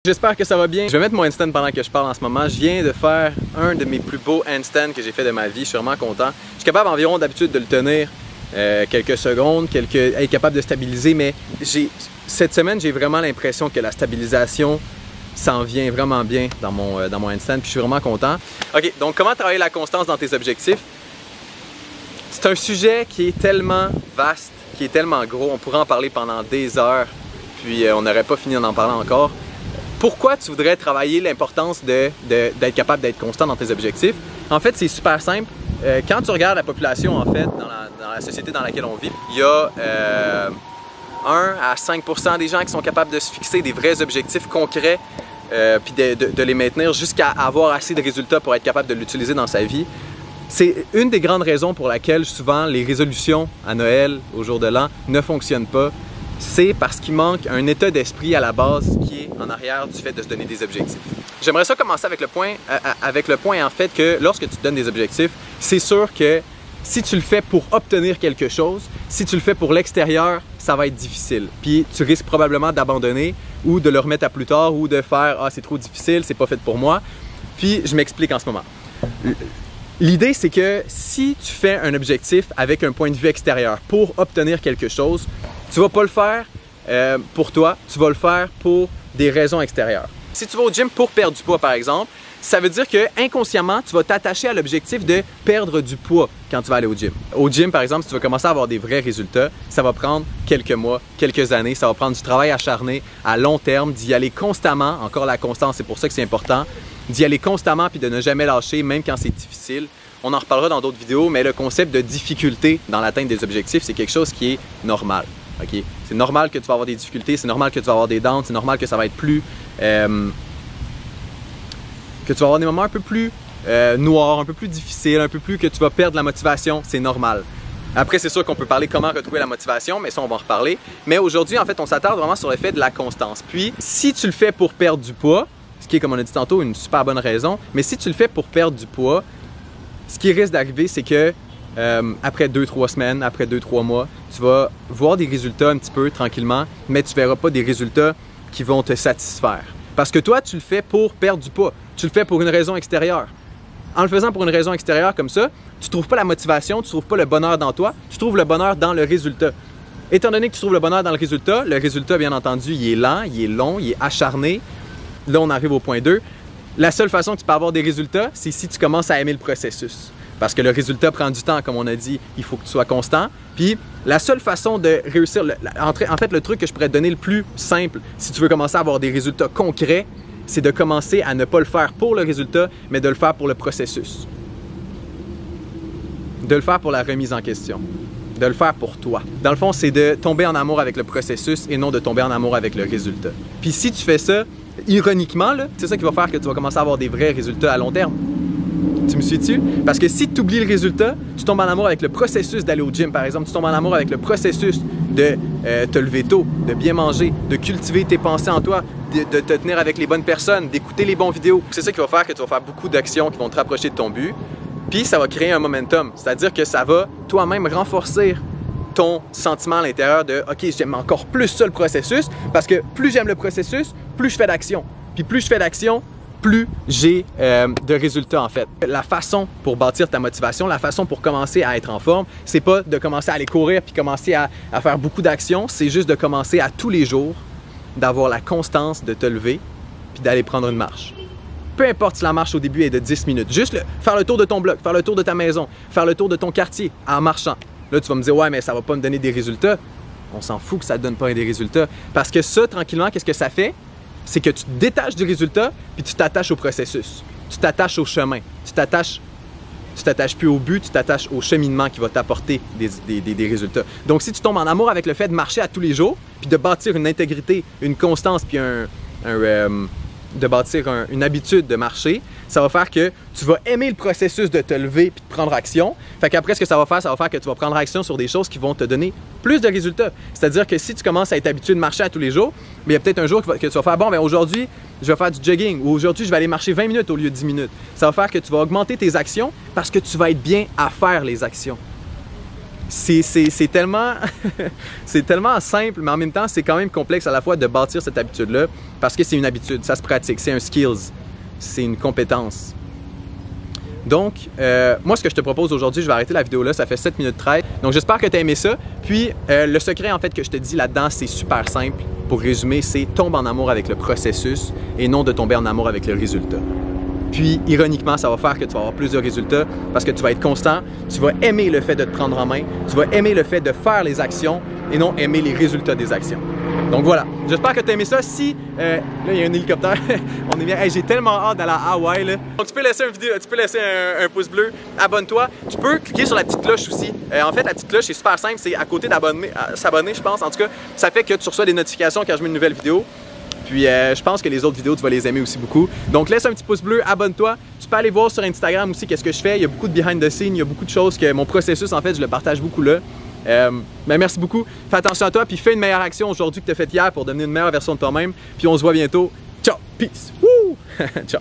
J'espère que ça va bien. Je vais mettre mon handstand pendant que je parle en ce moment. Je viens de faire un de mes plus beaux handstands que j'ai fait de ma vie. Je suis vraiment content. Je suis capable environ d'habitude de le tenir quelques secondes, être capable de stabiliser, mais cette semaine, j'ai vraiment l'impression que la stabilisation s'en vient vraiment bien dans mon handstand, puis je suis vraiment content. Ok, donc comment travailler la constance dans tes objectifs? C'est un sujet qui est tellement vaste, qui est tellement gros, on pourrait en parler pendant des heures, puis on n'aurait pas fini d'en parler encore. Pourquoi tu voudrais travailler l'importance d'être capable d'être constant dans tes objectifs? En fait, c'est super simple. Quand tu regardes la population, en fait, dans la société dans laquelle on vit, il y a 1 à 5% des gens qui sont capables de se fixer des vrais objectifs concrets puis de les maintenir jusqu'à avoir assez de résultats pour être capable de l'utiliser dans sa vie. C'est une des grandes raisons pour laquelle souvent les résolutions à Noël, au jour de l'an, ne fonctionnent pas. C'est parce qu'il manque un état d'esprit à la base qui est en arrière du fait de se donner des objectifs. J'aimerais ça commencer avec le point en fait que lorsque tu te donnes des objectifs, c'est sûr que si tu le fais pour obtenir quelque chose, si tu le fais pour l'extérieur, ça va être difficile. Puis tu risques probablement d'abandonner ou de le remettre à plus tard ou de faire « Ah, c'est trop difficile, c'est pas fait pour moi ». Puis je m'explique en ce moment. L'idée, c'est que si tu fais un objectif avec un point de vue extérieur pour obtenir quelque chose, tu vas pas le faire pour toi, tu vas le faire pour des raisons extérieures. Si tu vas au gym pour perdre du poids, par exemple, ça veut dire que inconsciemment, tu vas t'attacher à l'objectif de perdre du poids quand tu vas aller au gym. Au gym, par exemple, si tu veux commencer à avoir des vrais résultats, ça va prendre quelques mois, quelques années, ça va prendre du travail acharné à long terme, d'y aller constamment, encore la constance, c'est pour ça que c'est important, d'y aller constamment puis de ne jamais lâcher, même quand c'est difficile. On en reparlera dans d'autres vidéos, mais le concept de difficulté dans l'atteinte des objectifs, c'est quelque chose qui est normal. Okay? C'est normal que tu vas avoir des difficultés, c'est normal que tu vas avoir des downs, c'est normal que ça va être plus... que tu vas avoir des moments un peu plus noirs, un peu plus difficiles, un peu plus que tu vas perdre la motivation, c'est normal. Après, c'est sûr qu'on peut parler comment retrouver la motivation, mais ça, on va en reparler. Mais aujourd'hui, en fait, on s'attarde vraiment sur le fait de la constance. Puis, si tu le fais pour perdre du poids, ce qui est, comme on a dit tantôt, une super bonne raison, mais si tu le fais pour perdre du poids, ce qui risque d'arriver, c'est que après 2-3 semaines, après 2-3 mois, tu vas voir des résultats un petit peu tranquillement, mais tu ne verras pas des résultats qui vont te satisfaire. Parce que toi, tu le fais pour perdre du poids. Tu le fais pour une raison extérieure. En le faisant pour une raison extérieure comme ça, tu ne trouves pas la motivation, tu ne trouves pas le bonheur dans toi, tu trouves le bonheur dans le résultat. Étant donné que tu trouves le bonheur dans le résultat, bien entendu, il est lent, il est long, il est acharné. Là, on arrive au point 2. La seule façon que tu peux avoir des résultats, c'est si tu commences à aimer le processus. Parce que le résultat prend du temps, comme on a dit, il faut que tu sois constant. Puis, la seule façon de réussir, en fait, le truc que je pourrais te donner le plus simple, si tu veux commencer à avoir des résultats concrets, c'est de commencer à ne pas le faire pour le résultat, mais de le faire pour le processus. De le faire pour la remise en question. De le faire pour toi. Dans le fond, c'est de tomber en amour avec le processus et non de tomber en amour avec le résultat. Puis si tu fais ça, ironiquement, c'est ça qui va faire que tu vas commencer à avoir des vrais résultats à long terme. Tu me suis-tu? Parce que si tu oublies le résultat, tu tombes en amour avec le processus d'aller au gym, par exemple. Tu tombes en amour avec le processus de te lever tôt, de bien manger, de cultiver tes pensées en toi, de te tenir avec les bonnes personnes, d'écouter les bons vidéos. C'est ça qui va faire que tu vas faire beaucoup d'actions qui vont te rapprocher de ton but. Puis ça va créer un momentum. C'est-à-dire que ça va toi-même renforcer ton sentiment à l'intérieur de « OK, j'aime encore plus ça le processus parce que plus j'aime le processus, plus je fais d'action. Puis plus je fais d'action, plus j'ai de résultats en fait. » La façon pour bâtir ta motivation, la façon pour commencer à être en forme, c'est pas de commencer à aller courir puis commencer à faire beaucoup d'actions, c'est juste de commencer à tous les jours d'avoir la constance de te lever puis d'aller prendre une marche. Peu importe si la marche au début est de 10 minutes, juste faire le tour de ton bloc, faire le tour de ta maison, faire le tour de ton quartier en marchant. Là, tu vas me dire « Ouais, mais ça va pas me donner des résultats. » On s'en fout que ça ne donne pas des résultats. Parce que ça, tranquillement, qu'est-ce que ça fait? C'est que tu te détaches du résultat puis tu t'attaches au processus. Tu t'attaches au chemin. Tu t'attaches plus au but, tu t'attaches au cheminement qui va t'apporter des résultats. Donc, si tu tombes en amour avec le fait de marcher à tous les jours puis de bâtir une intégrité, une constance puis de bâtir une habitude de marcher, ça va faire que tu vas aimer le processus de te lever puis de prendre action. Fait qu'après, ce que ça va faire que tu vas prendre action sur des choses qui vont te donner plus de résultats. C'est-à-dire que si tu commences à être habitué de marcher à tous les jours, il y a peut-être un jour que tu vas faire « Bon, ben aujourd'hui, je vais faire du jogging » ou « Aujourd'hui, je vais aller marcher 20 minutes au lieu de 10 minutes. » Ça va faire que tu vas augmenter tes actions parce que tu vas être bien à faire les actions. c'est tellement, c'est tellement simple, mais en même temps, c'est quand même complexe à la fois de bâtir cette habitude-là, parce que c'est une habitude, ça se pratique, c'est un skills, c'est une compétence. Donc, moi, ce que je te propose aujourd'hui, je vais arrêter la vidéo là, ça fait 7 minutes 13. Donc, j'espère que tu as aimé ça. Puis, le secret, en fait, que je te dis là-dedans, c'est super simple. Pour résumer, c'est tombe en amour avec le processus et non de tomber en amour avec le résultat. Puis, ironiquement, ça va faire que tu vas avoir plus de résultats parce que tu vas être constant, tu vas aimer le fait de te prendre en main, tu vas aimer le fait de faire les actions et non aimer les résultats des actions. Donc voilà, j'espère que tu as aimé ça. Si, là, il y a un hélicoptère, on est bien. Hey, j'ai tellement hâte d'aller à Hawaï, là. Donc, tu peux laisser un pouce bleu, abonne-toi. Tu peux cliquer sur la petite cloche aussi. En fait, la petite cloche, c'est super simple, c'est à côté s'abonner, je pense. En tout cas, ça fait que tu reçois des notifications quand je mets une nouvelle vidéo. Puis je pense que les autres vidéos, tu vas les aimer aussi beaucoup. Donc laisse un petit pouce bleu, abonne-toi. Tu peux aller voir sur Instagram aussi qu'est-ce que je fais. Il y a beaucoup de behind the scenes, il y a beaucoup de choses que mon processus, en fait, je le partage beaucoup là. Mais merci beaucoup. Fais attention à toi, puis fais une meilleure action aujourd'hui que tu as faite hier pour devenir une meilleure version de toi-même. Puis on se voit bientôt. Ciao, peace. Woo! Ciao.